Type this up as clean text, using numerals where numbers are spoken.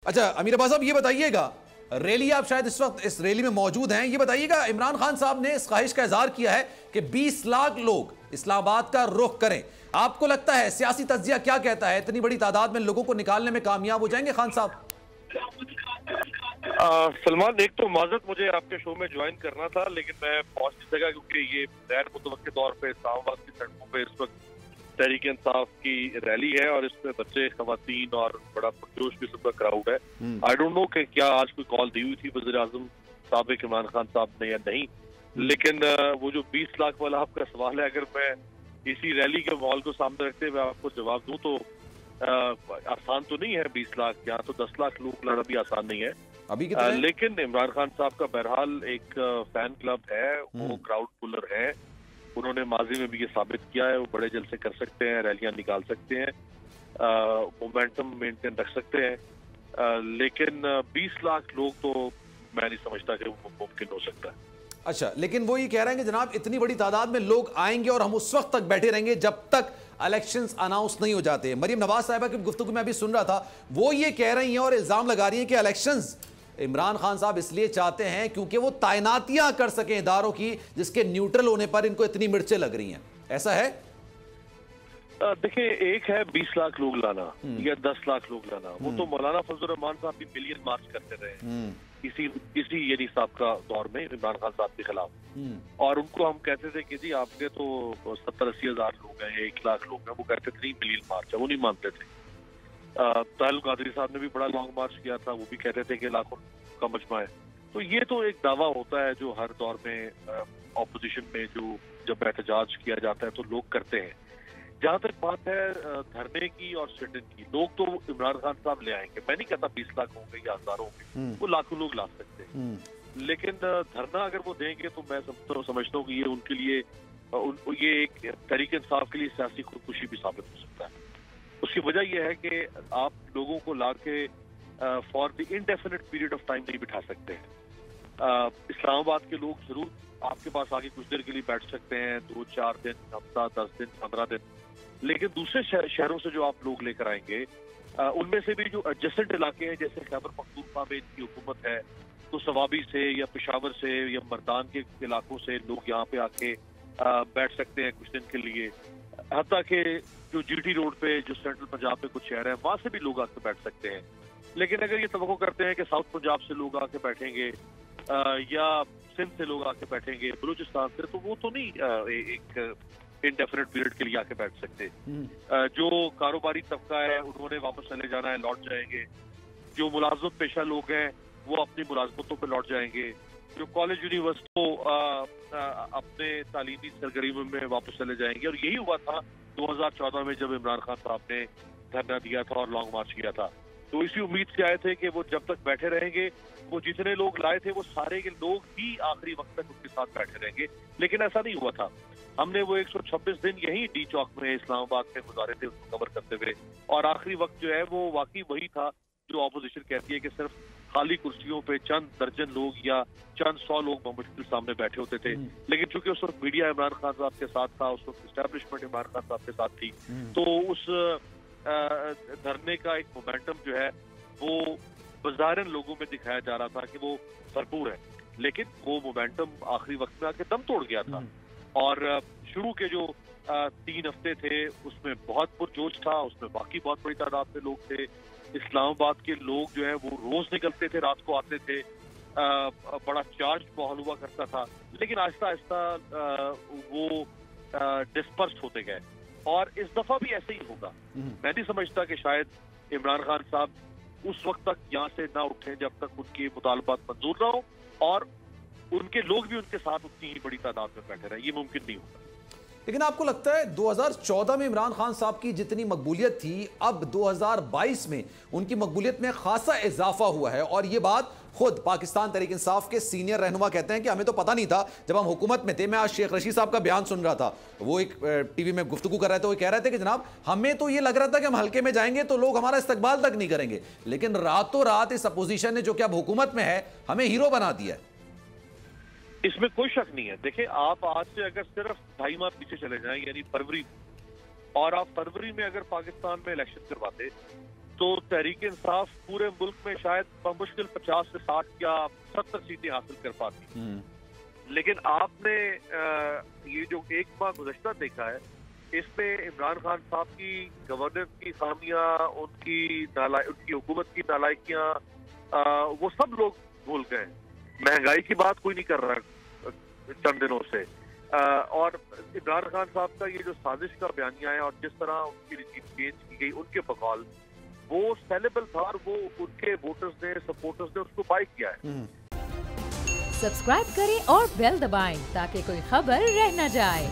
अच्छा अमीर अब्बास साहब, ये बताइएगा, रैली आप शायद इस वक्त इस रैली में मौजूद हैं, ये बताइएगा इमरान खान साहब ने इस ख्वाहिश का इजहार किया है कि 20 लाख लोग इस्लामाबाद का रुख करें। आपको लगता है सियासी तज्जिया क्या कहता है, इतनी बड़ी तादाद में लोगों को निकालने में कामयाब हो जाएंगे खान साहब? सलमान, एक तो माजरत, मुझे आपके शो में ज्वाइन करना था लेकिन मैं पहुंच नहीं सका क्योंकि ये गैर मुतवक्किल तौर पे इस्लामाबाद की सड़कों पे इस वक्त तहरीक इंसाफ की रैली है और इसमें बच्चे, खवातीन और बड़ा पुरजोश किस्म का क्राउड है। आई डोंट नो कि क्या आज कोई कॉल दी हुई थी वज़ीर आज़म साबिक़ इमरान खान साहब ने या नहीं, लेकिन वो जो 20 लाख वाला आपका सवाल है, अगर मैं इसी रैली के माहौल को सामने रखते हुए आपको जवाब दूं तो आसान तो नहीं है 20 लाख, यहाँ तो 10 लाख लोग लाना भी आसान नहीं है अभी लेकिन इमरान खान साहब का बहरहाल एक फैन क्लब है, वो क्राउड पुलर है। उन्होंने माजी में भी ये साबित किया है, वो बड़े जलसे कर सकते हैं, रैलियां निकाल सकते हैं, मोमेंटम मेंटेन रख सकते हैं, लेकिन 20 लाख लोग तो मैं नहीं समझता कि वो मुमकिन हो सकता है। अच्छा, लेकिन वो ये कह रहे हैं कि जनाब इतनी बड़ी तादाद में लोग आएंगे और हम उस वक्त तक बैठे रहेंगे जब तक इलेक्शंस अनाउंस नहीं हो जाते। मरियम नवाज साहिबा की गुफ्तगू में अभी सुन रहा था, वो ये कह रही हैं और इल्जाम लगा रही हैं कि इलेक्शंस इमरान खान साहब इसलिए चाहते हैं क्योंकि वो तैनातियां कर सकें इदारों की जिसके न्यूट्रल होने पर इनको इतनी मिर्चें लग रही हैं। ऐसा है? देखिए, एक है 20 लाख लोग लाना या 10 लाख लोग लाना, वो तो मौलाना फजल रहमान साहब भी मिलियन मार्च करते रहे इसी यानी साहब का दौर में इमरान खान साहब के खिलाफ, और उनको हम कहते थे कि जी आपके तो 70-80 हजार लोग हैं, 1 लाख लोग हैं, वो कहते थे 3 मिलियन मार्च है, वो नहीं मानते थे। ताहिल कादरी साहब ने भी बड़ा लॉन्ग मार्च किया था, वो भी कहते थे कि लाखों का मजमा है। तो ये तो एक दावा होता है जो हर दौर में ऑपोजिशन में जो जब एहतजाज किया जाता है तो लोग करते हैं। जहां तक बात है धरने की और सिटिंग की, लोग तो इमरान खान साहब ले आएंगे, मैं नहीं कहता 20 लाख होंगे या हजारों होंगे, वो लाखों लोग ला सकते हैं, लेकिन धरना अगर वो देंगे तो मैं समझता हूँ कि ये उनके लिए ये एक तहरीक इंसाफ के लिए सियासी खुदकुशी भी साबित हो सकता है। उसकी वजह यह है कि आप लोगों को लाके for the indefinite period of time नहीं बिठा सकते हैं। इस्लामाबाद के लोग जरूर आपके पास आके कुछ देर के लिए बैठ सकते हैं, 2-4 दिन, हफ्ता, 10 दिन, 15 दिन, लेकिन दूसरे शहरों से जो आप लोग लेकर आएंगे उनमें से भी जो एडजेसेंट इलाके हैं, जैसे खैबर पख्तूनख्वा में इनकी हुकूमत है, तो सवाबी से या पेशावर से या मर्दान के इलाकों से लोग यहाँ पे आके बैठ सकते हैं कुछ दिन के लिए। हत्ता के जो जीटी रोड पे जो सेंट्रल पंजाब में कुछ शहर है वहां से भी लोग आके बैठ सकते हैं। लेकिन अगर ये तवक्को करते हैं कि साउथ पंजाब से लोग आके बैठेंगे या सिंध से लोग आके बैठेंगे, बलूचिस्तान से, तो वो तो नहीं एक इनडेफिनिट पीरियड के लिए आके बैठ सकते। जो कारोबारी तबका है उन्होंने वापस चले जाना है, लौट जाएंगे। जो मुलाजमत पेशा लोग हैं वो अपनी मुलाजमतों पर लौट जाएंगे। जो कॉलेज यूनिवर्सिटी अपने तालीमी सरगर्मियों में वापस चले जाएंगे। और यही हुआ था 2014 में जब इमरान खान साहब ने धरना दिया था और लॉन्ग मार्च किया था, तो इसी उम्मीद से आए थे कि वो जब तक बैठे रहेंगे, वो जितने लोग लाए थे वो सारे के लोग ही आखिरी वक्त तक उनके साथ बैठे रहेंगे, लेकिन ऐसा नहीं हुआ था। हमने वो 126 दिन यही डी चौक में इस्लामाबाद में गुजारे थे उसको कवर करते हुए, और आखिरी वक्त जो है वो वाकई वही था जो ऑपोजिशन कहती है कि सिर्फ खाली कुर्सियों पे चंद दर्जन लोग या चंद 100 लोग मुश्किल सामने बैठे होते थे। लेकिन चूंकि उस वक्त मीडिया इमरान खान साहब के साथ था, उस वक्त एस्टैब्लिशमेंट इमरान खान साहब के साथ थी, तो उस धरने का एक मोमेंटम जो है वो बज़ाहिरन लोगों में दिखाया जा रहा था कि वो भरपूर है, लेकिन वो मोमेंटम आखिरी वक्त में आके दम तोड़ गया था। और शुरू के जो 3 हफ्ते थे उसमें बहुत पुरजोश था, उसमें बाकी बहुत बड़ी तादाद में लोग थे। इस्लामाबाद के लोग जो है वो रोज निकलते थे, रात को आते थे, बड़ा चार्ज माहौल हुआ करता था, लेकिन आहिस्ता आहिस्ता वो डिस्पर्स होते गए, और इस दफा भी ऐसे ही होगा। मैं नहीं समझता कि शायद इमरान खान साहब उस वक्त तक यहाँ से ना उठे जब तक उनके मुतालबात मंजूर ना हो और उनके लोग भी उनके साथ उतनी ही बड़ी तादाद में बैठे रहे, ये मुमकिन नहीं होगा। लेकिन आपको लगता है 2014 में इमरान खान साहब की जितनी मकबूलियत थी, अब 2022 में उनकी मकबूलियत में खासा इजाफा हुआ है? और ये बात खुद पाकिस्तान तहरीक इंसाफ के सीनियर रहनुमा कहते हैं कि हमें तो पता नहीं था जब हम हुकूमत में थे। मैं आज शेख रशीद साहब का बयान सुन रहा था, वो एक टीवी में गुफ्तगू कर रहे थे, वो कह रहे थे कि जनाब हमें तो ये लग रहा था कि हम हल्के में जाएंगे तो लोग हमारा इस्तकबाल तक नहीं करेंगे, लेकिन रातों रात इस अपोजिशन ने जो कि अब हुकूमत में है हमें हीरो बना दिया है। इसमें कोई शक नहीं है। देखिए, आप आज से अगर सिर्फ 2.5 माह पीछे चले जाएं, यानी फरवरी, और आप फरवरी में अगर पाकिस्तान में इलेक्शन करवाते तो तहरीक इंसाफ पूरे मुल्क में शायद बमुश्किल 50 से 60 या 70 सीटें हासिल कर पाती। लेकिन आपने ये जो एक माह गुज़श्ता देखा है, इसमें इमरान खान साहब की गवर्नेंस की खामियां, उनकी हुकूमत की नालायकियां, वो सब लोग भूल गए। महंगाई की बात कोई नहीं कर रहा चंद दिनों से, और इमरान खान साहब का ये जो साजिश का बयानिया है और जिस तरह उनकी रिजीम चेंज की गई उनके बकौल, वो सेलेबल था और वो उनके वोटर्स ने, सपोर्टर्स ने उसको बाई किया है। सब्सक्राइब करें और बेल दबाएं ताकि कोई खबर रह न जाए।